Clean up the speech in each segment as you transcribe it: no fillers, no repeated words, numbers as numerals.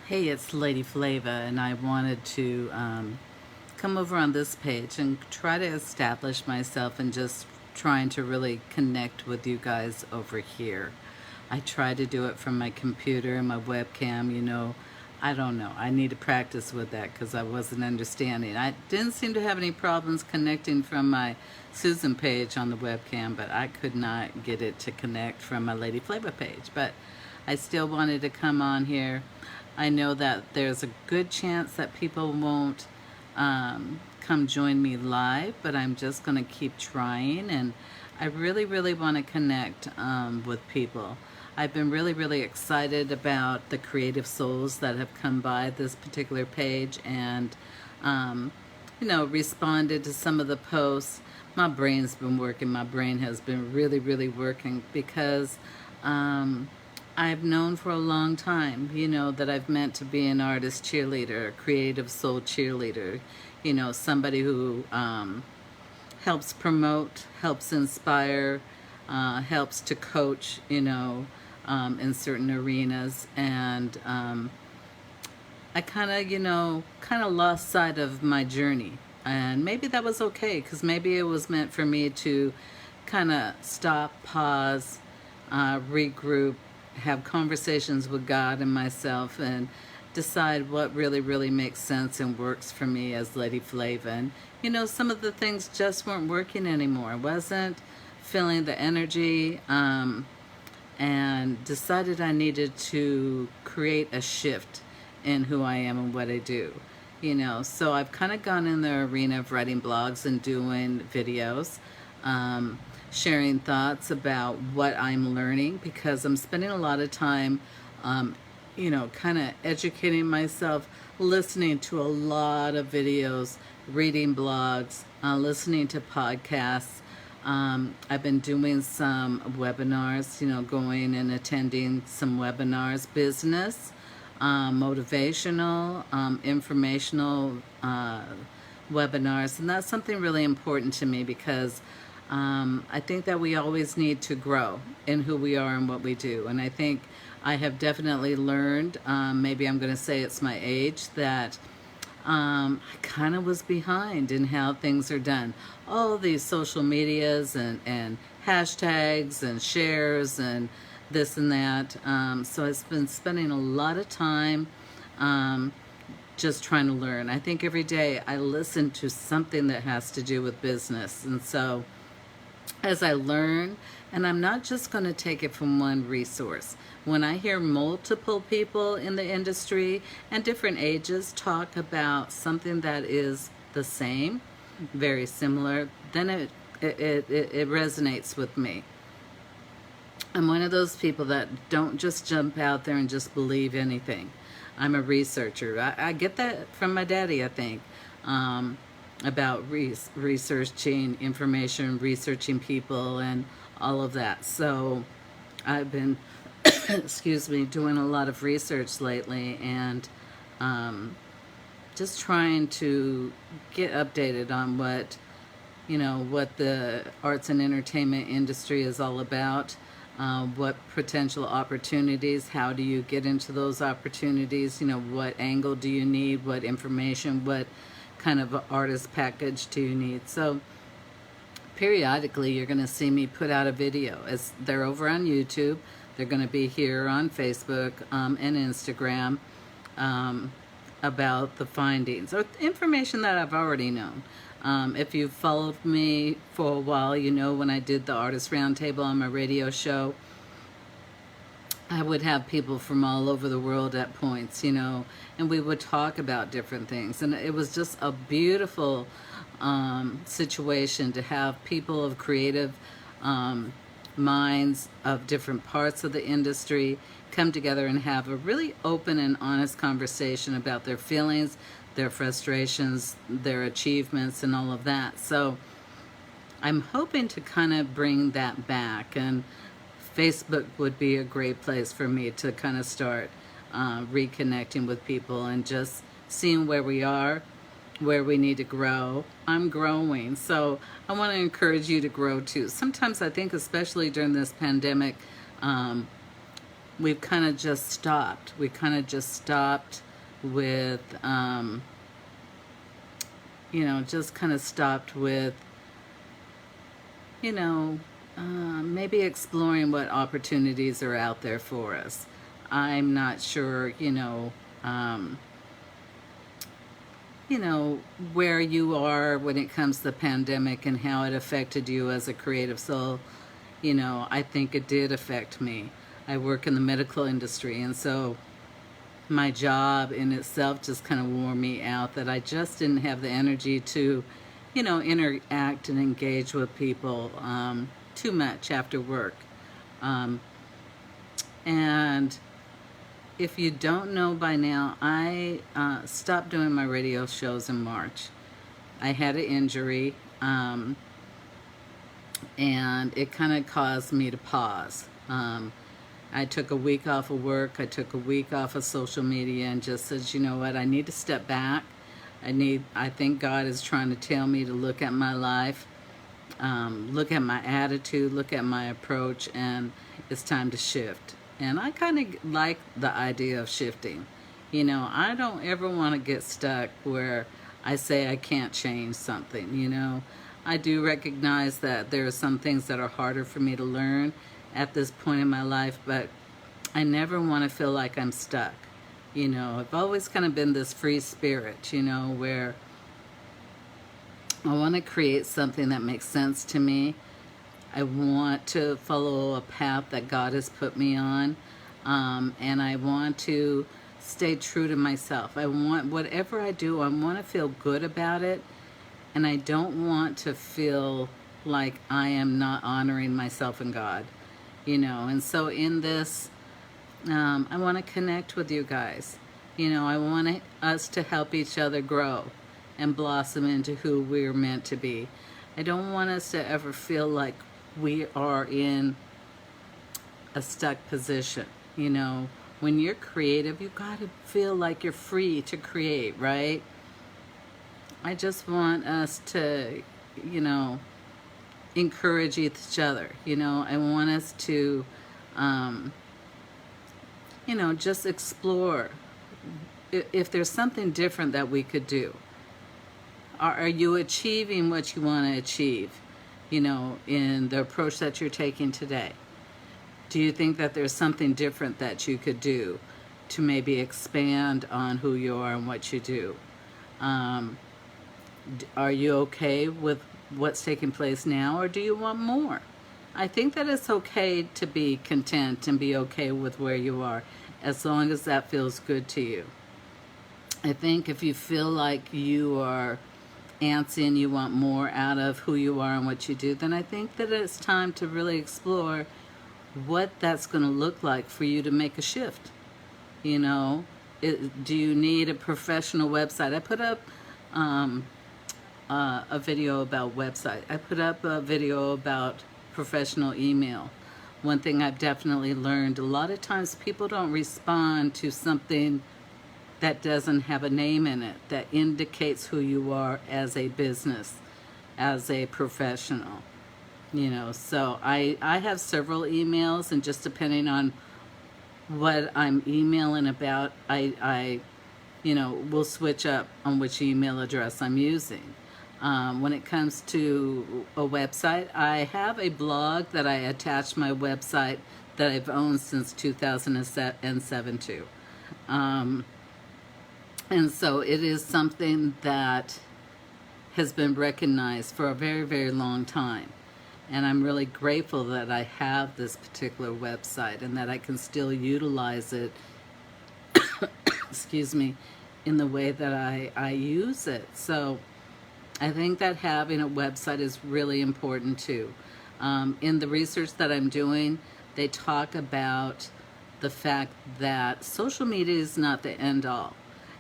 Hey, it's Lady Flava, and I wanted to come over on this page and try to establish myself and just trying to really connect with you guys over here. I try to do it from my computer and my webcam, I don't know. I need to practice with that because I wasn't understanding. I didn't seem to have any problems connecting from my Susan page on the webcam, but I could not get it to connect from my Lady Flava page. But I still wanted to come on here. I know that there's a good chance that people won't come join me live, but I'm just going to keep trying, and I really, really want to connect with people. I've been really, really excited about the creative souls that have come by this particular page and, responded to some of the posts. My brain's been working. My brain has been really, really working because I've known for a long time, that I've meant to be an artist cheerleader, a creative soul cheerleader, somebody who helps promote, helps inspire, helps to coach, in certain arenas. And I kind of lost sight of my journey. And maybe that was okay, because maybe it was meant for me to kind of stop, pause, regroup, have conversations with God and myself, and decide what really, really makes sense and works for me as Lady Flava. And, some of the things just weren't working anymore. I wasn't feeling the energy, and decided I needed to create a shift in who I am and what I do. So I've kind of gone in the arena of writing blogs and doing videos, sharing thoughts about what I'm learning, because I'm spending a lot of time, kind of educating myself, listening to a lot of videos, reading blogs, listening to podcasts. I've been doing some webinars, going and attending some webinars, business, motivational, informational webinars. And that's something really important to me because I think that we always need to grow in who we are and what we do. And I think I have definitely learned, maybe I'm going to say it's my age, that I kind of was behind in how things are done. All these social medias and hashtags and shares and this and that. So I've been spending a lot of time just trying to learn. I think every day I listen to something that has to do with business. And so as I learn, and I'm not just going to take it from one resource. When I hear multiple people in the industry and different ages talk about something that is the same, very similar, then it resonates with me. I'm one of those people that don't just jump out there and just believe anything. I'm a researcher. I get that from my daddy, I think. About researching information, researching people, and all of that. So I've been, excuse me, doing a lot of research lately, and just trying to get updated on what the arts and entertainment industry is all about. What potential opportunities, how do you get into those opportunities, what angle do you need, what information, what kind of artist package do you need. So periodically you're going to see me put out a video. They're over on YouTube, they're going to be here on Facebook and Instagram, about the findings or information that I've already known. If you've followed me for a while, when I did the Artist Roundtable on my radio show, I would have people from all over the world at points, and we would talk about different things. And it was just a beautiful situation to have people of creative minds of different parts of the industry come together and have a really open and honest conversation about their feelings, their frustrations, their achievements, and all of that. So I'm hoping to kind of bring that back, and Facebook would be a great place for me to kind of start reconnecting with people and just seeing where we are, where we need to grow. I'm growing, so I want to encourage you to grow too. Sometimes I think, especially during this pandemic, we've kind of just stopped. We kind of just stopped with, just kind of stopped with, maybe exploring what opportunities are out there for us. I'm not sure, where you are when it comes to the pandemic and how it affected you as a creative soul. I think it did affect me. I work in the medical industry, and so my job in itself just kind of wore me out, that I just didn't have the energy to, interact and engage with people too much after work. And if you don't know by now, I stopped doing my radio shows in March. I had an injury, and it kind of caused me to pause. I took a week off of work. I took a week off of social media and just said, you know what, I need to step back. I think God is trying to tell me to look at my life, look at my attitude, look at my approach, and it's time to shift. And I kind of like the idea of shifting. I don't ever want to get stuck where I say I can't change something. I do recognize that there are some things that are harder for me to learn at this point in my life, but I never want to feel like I'm stuck. I've always kind of been this free spirit, where I want to create something that makes sense to me. I want to follow a path that God has put me on, and I want to stay true to myself. I want, whatever I do, I want to feel good about it, and I don't want to feel like I am not honoring myself and God, and so in this, I want to connect with you guys. I want us to help each other grow and blossom into who we're meant to be. I don't want us to ever feel like we are in a stuck position. When you're creative, you got to feel like you're free to create, right? I just want us to, encourage each other. I want us to, just explore if there's something different that we could do. Are you achieving what you want to achieve, in the approach that you're taking today? Do you think that there's something different that you could do to maybe expand on who you are and what you do? Are you okay with what's taking place now, or do you want more? I think that it's okay to be content and be okay with where you are, as long as that feels good to you. I think if you feel like you are antsy and you want more out of who you are and what you do, then I think that it's time to really explore what that's going to look like for you to make a shift. Do you need a professional website? I put up a video about website. I put up a video about professional email. One thing I've definitely learned, a lot of times people don't respond to something that doesn't have a name in it, that indicates who you are as a business, as a professional. So I have several emails, and just depending on what I'm emailing about, I will switch up on which email address I'm using. When it comes to a website, I have a blog that I attach my website that I've owned since 2007 too. And so it is something that has been recognized for a very, very long time. And I'm really grateful that I have this particular website and that I can still utilize it, excuse me, in the way that I use it. So I think that having a website is really important too. In the research that I'm doing, they talk about the fact that social media is not the end all,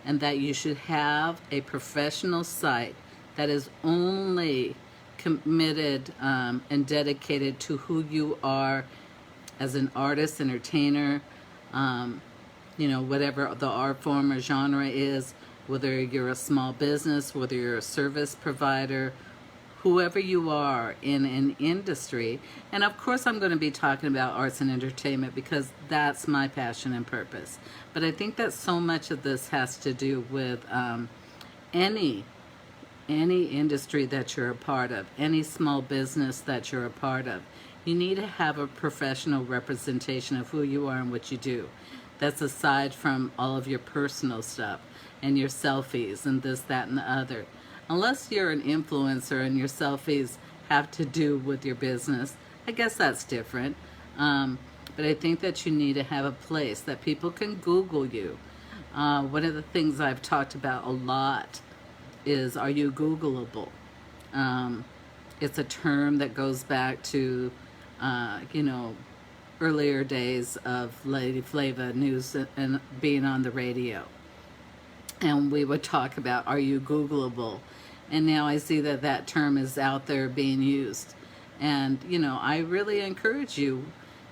and that you should have a professional site that is only committed and dedicated to who you are as an artist, entertainer, whatever the art form or genre is, whether you're a small business, whether you're a service provider, whoever you are in an industry. And of course I'm going to be talking about arts and entertainment because that's my passion and purpose. But I think that so much of this has to do with any industry that you're a part of, any small business that you're a part of. You need to have a professional representation of who you are and what you do. That's aside from all of your personal stuff and your selfies and this, that, and the other. Unless you're an influencer and your selfies have to do with your business, I guess that's different. But I think that you need to have a place that people can Google you. One of the things I've talked about a lot is, are you Googleable? It's a term that goes back to, earlier days of LadyFlavaNews and being on the radio. And we would talk about, are you Googleable? And now I see that that term is out there being used. And, I really encourage you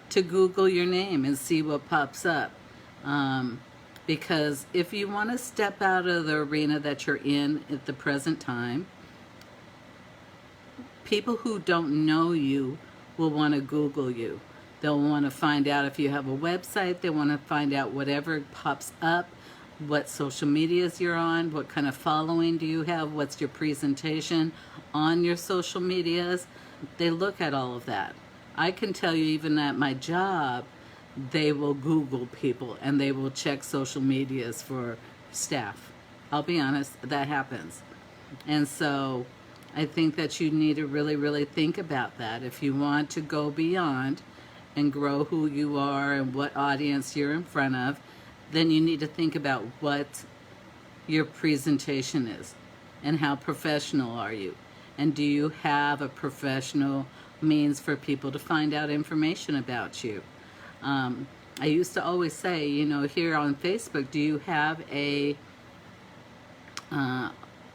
to Google your name and see what pops up. Because if you want to step out of the arena that you're in at the present time, people who don't know you will want to Google you. They'll want to find out if you have a website. They want to find out whatever pops up, what social medias you're on, what kind of following do you have, what's your presentation on your social medias. They look at all of that. I can tell you, even at my job, they will Google people and they will check social medias for staff. I'll be honest, that happens. And so I think that you need to really, really think about that. If you want to go beyond and grow who you are and what audience you're in front of, then you need to think about what your presentation is and how professional are you. And do you have a professional means for people to find out information about you? I used to always say, here on Facebook, do you have an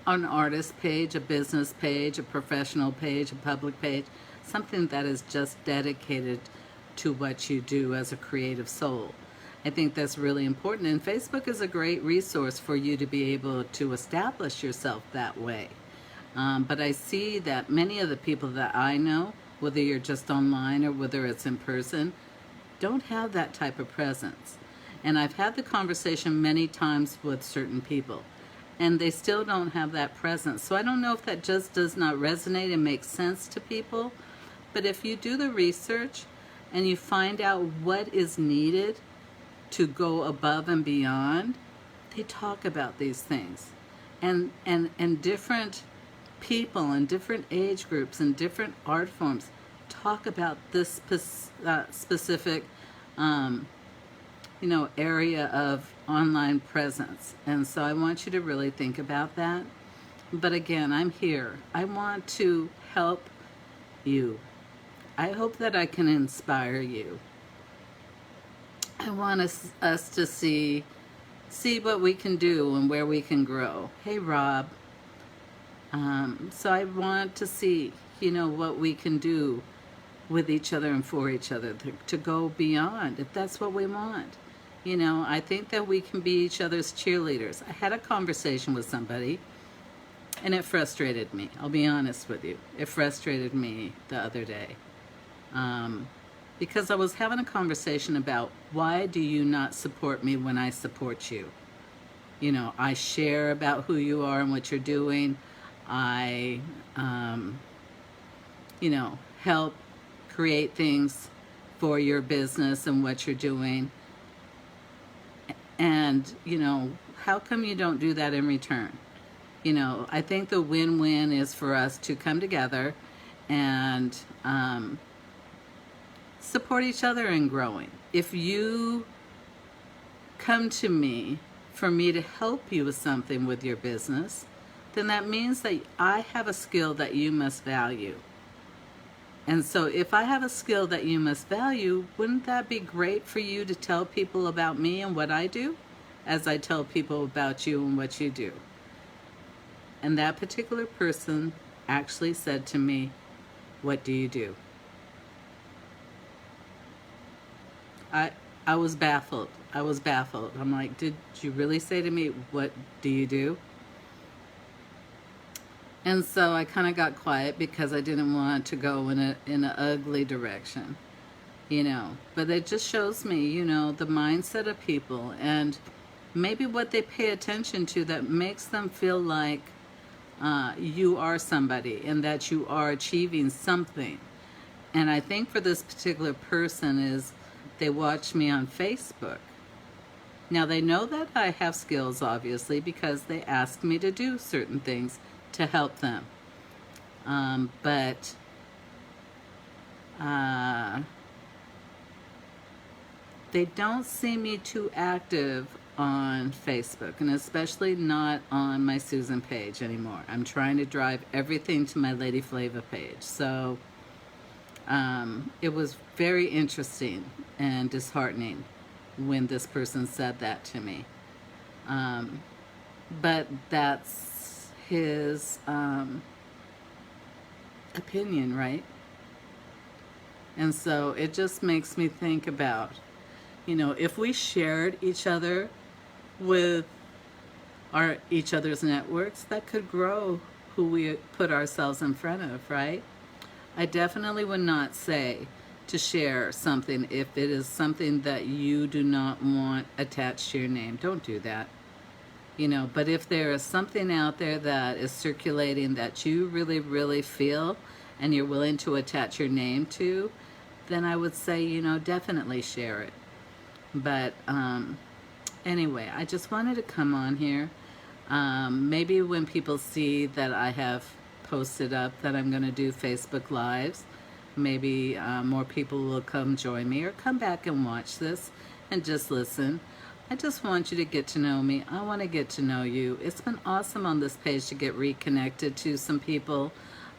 artist page, a business page, a professional page, a public page, something that is just dedicated to what you do as a creative soul? I think that's really important, and Facebook is a great resource for you to be able to establish yourself that way. But I see that many of the people that I know, whether you're just online or whether it's in person, don't have that type of presence. And I've had the conversation many times with certain people, and they still don't have that presence. So I don't know if that just does not resonate and make sense to people. But if you do the research and you find out what is needed to go above and beyond, they talk about these things. And different people and different age groups and different art forms talk about this specific area of online presence. And so I want you to really think about that. But again, I'm here. I want to help you. I hope that I can inspire you. I want us to see what we can do and where we can grow. Hey, Rob. So I want to see, what we can do with each other and for each other to go beyond, if that's what we want. I think that we can be each other's cheerleaders. I had a conversation with somebody, and it frustrated me. I'll be honest with you. It frustrated me the other day. Because I was having a conversation about, why do you not support me when I support you? I share about who you are and what you're doing. I, help create things for your business and what you're doing. And, how come you don't do that in return? I think the win-win is for us to come together and support each other in growing. If you come to me for me to help you with something with your business, then that means that I have a skill that you must value. And so if I have a skill that you must value, wouldn't that be great for you to tell people about me and what I do, as I tell people about you and what you do? And that particular person actually said to me, "What do you do?" I was baffled. I'm like, did you really say to me, "What do you do?" And so I kind of got quiet because I didn't want to go in an ugly direction, you know. But it just shows me, you know, the mindset of people and maybe what they pay attention to that makes them feel like you are somebody and that you are achieving something. And I think for this particular person is they watch me on Facebook. Now they know that I have skills, obviously, because they ask me to do certain things to help them. But they don't see me too active on Facebook, and especially not on my Susan page anymore. I'm trying to drive everything to my Lady Flava page. So it was very interesting and disheartening when this person said that to me. But that's his opinion, right? And so it just makes me think about, you know, if we shared each other with each other's networks, that could grow who we put ourselves in front of, right? I definitely would not say to share something if it is something that you do not want attached to your name. Don't do that. You know, but if there is something out there that is circulating that you really, really feel and you're willing to attach your name to, then I would say, you know, definitely share it. But anyway, I just wanted to come on here. Maybe when people see that I have posted up that I'm going to do Facebook Lives, maybe more people will come join me or come back and watch this and just listen. I just want you to get to know me. I want to get to know you. It's been awesome on this page to get reconnected to some people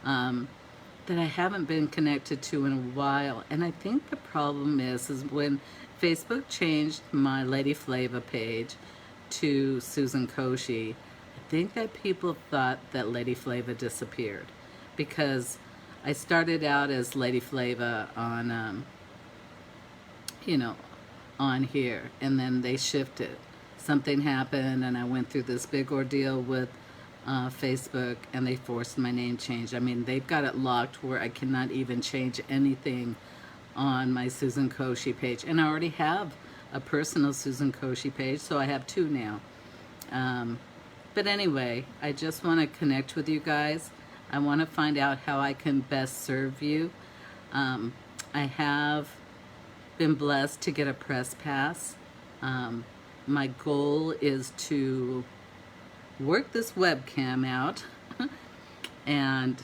that I haven't been connected to in a while. And I think the problem is when Facebook changed my Lady Flava page to Susan Koshy, I think that people thought that Lady Flava disappeared, because I started out as Lady Flava on, you know, on here, and then they shifted. Something happened, and I went through this big ordeal with Facebook, and they forced my name change. I mean, they've got it locked where I cannot even change anything on my Susan Koshy page, and I already have a personal Susan Koshy page, so I have two now. But anyway, I just want to connect with you guys. I want to find out how I can best serve you. I have been blessed to get a press pass. My goal is to work this webcam out and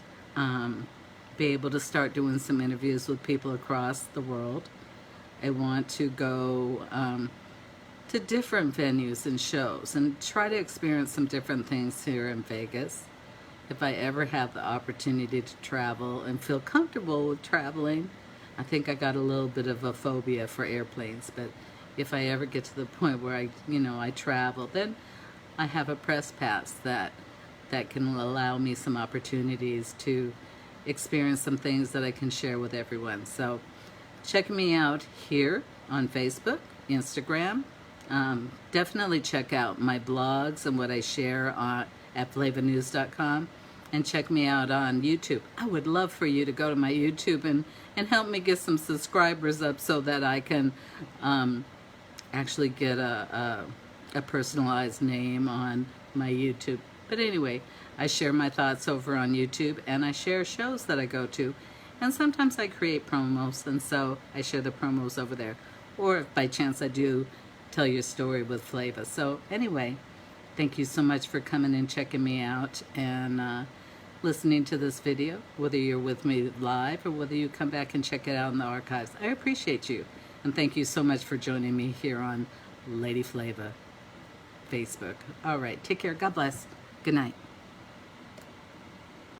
be able to start doing some interviews with people across the world. I want to go to different venues and shows and try to experience some different things here in Vegas. If I ever have the opportunity to travel and feel comfortable with traveling. I think I got a little bit of a phobia for airplanes, but if I ever get to the point where I travel, then I have a press pass that can allow me some opportunities to experience some things that I can share with everyone. So check me out here on Facebook, Instagram. Definitely check out my blogs and what I share at flavanews.com, and check me out on YouTube. I would love for you to go to my YouTube and help me get some subscribers up so that I can actually get a personalized name on my YouTube. But anyway, I share my thoughts over on YouTube, and I share shows that I go to, and sometimes I create promos, and so I share the promos over there. Or if by chance I do tell your story with Flava. So anyway, thank you so much for coming and checking me out and listening to this video, whether you're with me live or whether you come back and check it out in the archives. I appreciate you, and thank you so much for joining me here on Lady Flava Facebook. All right, take care. God bless. Good night.